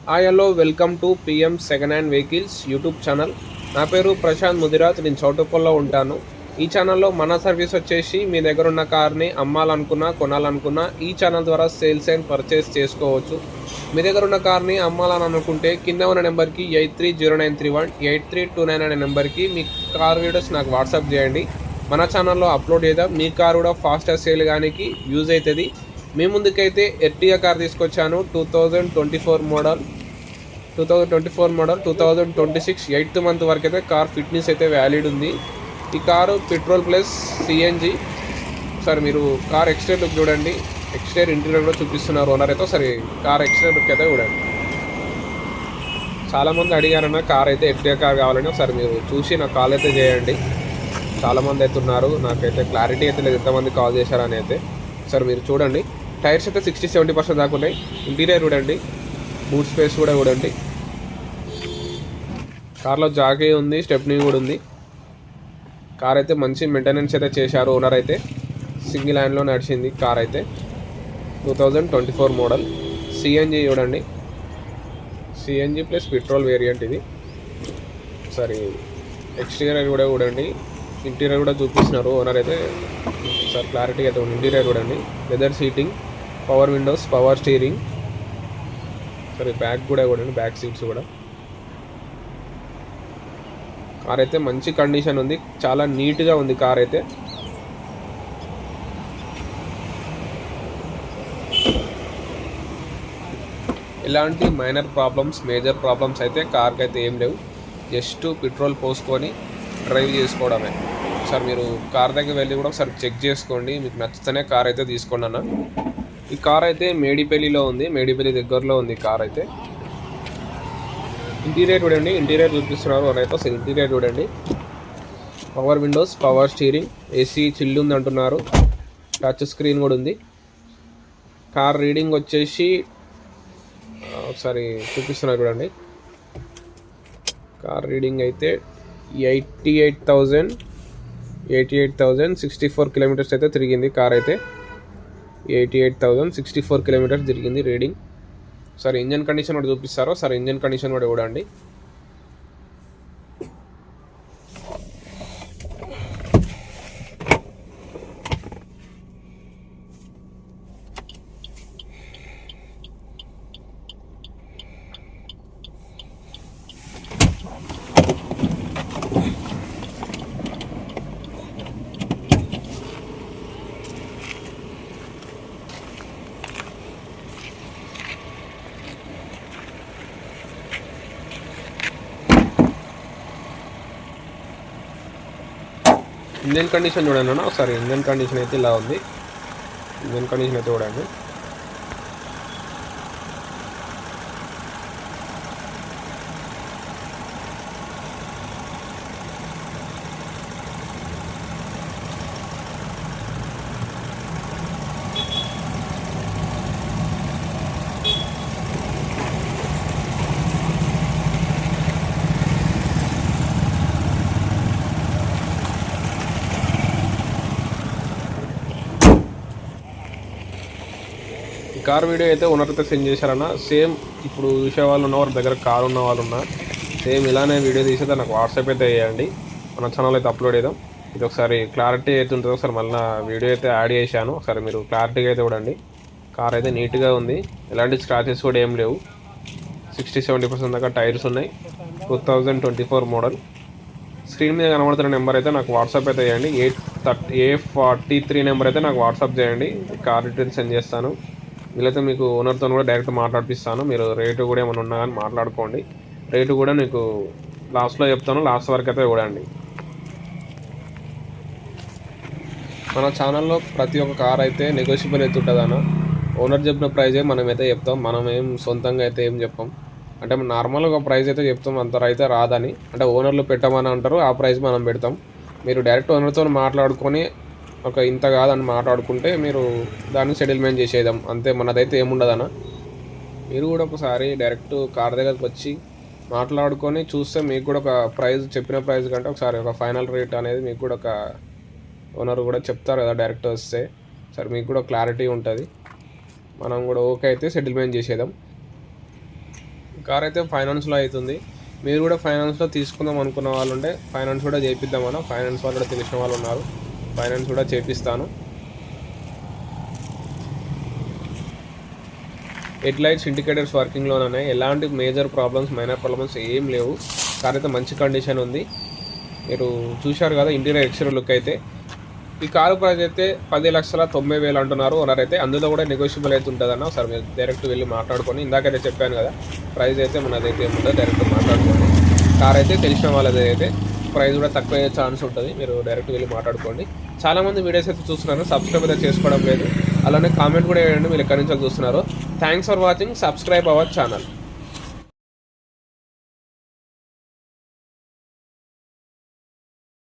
Hi hello welcome to PM second hand vehicles YouTube channel. నా పేరు ప్రశాంత్ ముదిరాజ్. నేను చౌటుప్పల్లో ఉంటాను. ఈ ఛానల్లో మన సర్వీస్ వచ్చేసి మీ దగ్గర ఉన్న కార్ని అమ్మాలనుకున్నా కొనాలనుకున్నా ఈ ఛానల్ ద్వారా సేల్స్ అండ్ పర్చేస్ చేసుకోవచ్చు. మీ దగ్గర ఉన్న కార్ని అమ్మాలని అనుకుంటే కింద ఉన్న నెంబర్కి 830931 8329 అనే నెంబర్కి మీ కార్ వీడియోస్ నాకు వాట్సాప్ చేయండి. మన ఛానల్లో అప్లోడ్ చేద్దాం. మీ కార్ కూడా ఫాస్ట్గా సేల్ కానీ యూజ్ అవుతుంది. మీ ముందుకైతే ఎర్టిగా కార్ తీసుకొచ్చాను. 2024 మోడల్ 2026 8th మంత్ వరకు అయితే కార్ ఫిట్నెస్ అయితే వ్యాలిడ్ ఉంది. ఈ కారు పెట్రోల్ ప్లస్ సిఎన్జి. సరే మీరు కార్ ఎక్స్టీరియర్ లుక్ చూడండి. ఎక్స్టీరియర్ ఇంటీరియర్ కూడా చూపిస్తున్నారు ఓనర్ అయితే. సరే కార్ ఎక్స్టీరియర్ లుక్ అయితే చూడండి. చాలామంది అడిగారన్న కార్ అయితే ఎర్టిగా కార్ కావాలని. ఒకసారి మీరు చూసి నాకు కాల్ అయితే చేయండి. చాలామంది అయితే ఉన్నారు. నాకైతే క్లారిటీ అయితే లేదు ఎంతమంది కాల్ చేశారని అయితే. సరే మీరు చూడండి. టైర్స్ అయితే 60-70% దాకా ఉన్నాయి. ఇంటీరియర్ చూడండి. బూట్ స్పేస్ కూడా చూడండి. కార్లో జాకీ ఉంది, స్టెప్నీ కూడా ఉంది. కార్ అయితే మంచి మెయింటెనెన్స్ అయితే చేశారు ఓనర్ అయితే. సింగిల్ హ్యాండ్లో నడిచింది కార్ అయితే. 2024 మోడల్ సిఎన్జి చూడండి. సిఎన్జి ప్లస్ పెట్రోల్ వేరియంట్ ఇది. సరే ఎక్స్టీరియర్ కూడా చూడండి. ఇంటీరియర్ కూడా చూపిస్తున్నారు ఓనర్ అయితే. సార్ క్లారిటీ అయితే ఉంది. ఇంటీరియర్ చూడండి. Leather seating, power Windows, power steering. సరే బ్యాక్ కూడా చూడండి. బ్యాక్ సీట్స్ కూడా. కార్ అయితే మంచి కండిషన్ ఉంది. చాలా నీట్గా ఉంది కార్ అయితే. ఎలాంటి మైనర్ ప్రాబ్లమ్స్, మేజర్ ప్రాబ్లమ్స్ అయితే కార్కి అయితే ఏం లేవు. జస్ట్ పెట్రోల్ పోసుకొని డ్రైవ్ చేసుకోవడమే. సార్ మీరు కార్ దగ్గర వెళ్ళి కూడా ఒకసారి చెక్ చేసుకోండి. మీకు నచ్చితేనే కార్ అయితే తీసుకోండి అన్న. ఈ కార్ అయితే మేడిపల్లిలో ఉంది. మేడిపల్లి దగ్గరలో ఉంది కార్ అయితే. ఇంటీరియర్ చూడండి. ఇంటీరియర్ చూపిస్తున్నారు అయితే. అసలు ఇంటీరియర్ చూడండి. Power Windows, power steering, AC chilled ఉంది అంటున్నారు. టచ్ స్క్రీన్ కూడా ఉంది. కార్ రీడింగ్ వచ్చేసి ఒకసారి చూపిస్తున్నారు చూడండి. కార్ రీడింగ్ అయితే 88,064 కిలోమీటర్స్ అయితే తిరిగింది కార్ అయితే. 88,064 కిలోమీటర్స్ తిరిగింది రీడింగ్. సరే ఇంజన్ కండిషన్ కూడా చూపిస్తారో. సరే ఇంజన్ కండిషన్ కూడా చూడండి. ఇంజన్ కండిషన్ చూడండి అన్న ఒకసారి. ఇంజన్ కండిషన్ అయితే ఇలా ఉంది. ఇంజన్ కండిషన్ అయితే చూడండి. కార్ వీడియో అయితే ఓనర్ అయితే సెండ్ చేశారన్న. సేమ్ ఇప్పుడు చూసే వాళ్ళు ఉన్న వాళ్ళ దగ్గర కార్ ఉన్న వాళ్ళు ఉన్నా సేమ్ ఇలానే వీడియో తీసేది నాకు వాట్సాప్ అయితే వేయండి. మన ఛానల్ అయితే అప్లోడ్ చేద్దాం. ఇది ఒకసారి క్లారిటీ అయితే ఉంటుందో ఒకసారి మళ్ళీ వీడియో అయితే యాడ్ చేశాను. ఒకసారి మీరు క్లారిటీగా అయితే చూడండి. కార్ అయితే నీట్గా ఉంది. ఎలాంటి స్క్రాచెస్ కూడా ఏం లేవు. 60-70% దాకా టైర్స్ ఉన్నాయి. 2024 మోడల్. స్క్రీన్ మీద కనబడుతున్న నెంబర్ అయితే నాకు వాట్సాప్ అయితే చేయండి. 843 నెంబర్ అయితే నాకు వాట్సాప్ చేయండి. కార్ డీటెయిల్స్ సెండ్ చేస్తాను. వీళ్ళైతే మీకు ఓనర్తో కూడా డైరెక్ట్ మాట్లాడిపిస్తాను. మీరు రేటు కూడా ఏమైనా ఉన్నా కానీ మాట్లాడుకోండి. రేటు కూడా మీకు లాస్ట్లో చెప్తాను. లాస్ట్ వరకు అయితే చూడండి. మన ఛానల్లో ప్రతి ఒక్క కార్ అయితే నెగోషియబుల్ అయితే ఉంటుంది అన్న. ఓనర్ చెప్పిన ప్రైజే మనమైతే చెప్తాం. మనం ఏం సొంతంగా అయితే ఏం చెప్పాం. అంటే నార్మల్గా ప్రైస్ అయితే చెప్తాం. అంత అయితే రాదని అంటే ఓనర్లు పెట్టమని అంటారు. ఆ ప్రైస్ మనం పెడతాం. మీరు డైరెక్ట్ ఓనర్తో మాట్లాడుకొని ఒక ఇంత కాదని మాట్లాడుకుంటే మీరు దాన్ని సెటిల్మెంట్ చేసేద్దాం అంతే. మనదైతే ఏముండదన్న. మీరు కూడా ఒకసారి డైరెక్ట్ కార్ దగ్గరకు వచ్చి మాట్లాడుకొని చూస్తే మీకు కూడా ఒక ప్రైస్ చెప్పిన ప్రైస్ కంటే ఒకసారి ఒక ఫైనల్ రేట్ అనేది మీకు కూడా ఒక ఓనర్ కూడా చెప్తారు కదా డైరెక్ట్ వస్తే. సరే మీకు కూడా క్లారిటీ ఉంటుంది. మనం కూడా ఓకే అయితే సెటిల్మెంట్ చేసేద్దాం. కార్ అయితే ఫైనాన్స్లో అవుతుంది. మీరు కూడా ఫైనాన్స్లో తీసుకుందాం అనుకున్న వాళ్ళు ఉంటే ఫైనాన్స్ కూడా చేపిద్దామన్నా. ఫైనాన్స్ వాళ్ళు కూడా తెలిసిన వాళ్ళు ఉన్నారు, ఫైనాన్స్ కూడా చేపిస్తాను. హెడ్ లైట్స్ ఇండికేటర్స్ వర్కింగ్లోనే ఉన్నాయి. ఎలాంటి మేజర్ ప్రాబ్లమ్స్ మైనర్ ప్రాబ్లమ్స్ ఏం లేవు. కార్ అయితే మంచి కండిషన్ ఉంది. మీరు చూశారు కదా ఇంటీరియర్ ఎక్స్టీరియర్ లుక్ అయితే. ఈ కారు ప్రైస్ అయితే 10,90,000 అంటున్నారు ఓనర్ అయితే. అందులో కూడా నెగోషియబుల్ అయితే ఉంటుందన్న. ఒకసారి మీరు డైరెక్ట్ వెళ్ళి మాట్లాడుకొని, ఇందాకైతే చెప్పాను కదా ప్రైస్ అయితే మనదైతే ఏముందో డైరెక్ట్ మాట్లాడుకోండి. కార్ అయితే తెలిసిన వాళ్ళది అయితే ప్రైస్ కూడా తక్కువ అయ్యే ఛాన్స్ ఉంటుంది. మీరు డైరెక్ట్ వెళ్ళి మాట్లాడుకోండి. చాలామంది వీడియోస్ అయితే చూస్తున్నారు, సబ్స్క్రైబ్ అయితే చేసుకోవడం లేదు. అలానే కామెంట్ కూడా వేయండి మీరు ఎక్కడి నుంచి చూస్తున్నారు. Thanks for watching. Subscribe our channel.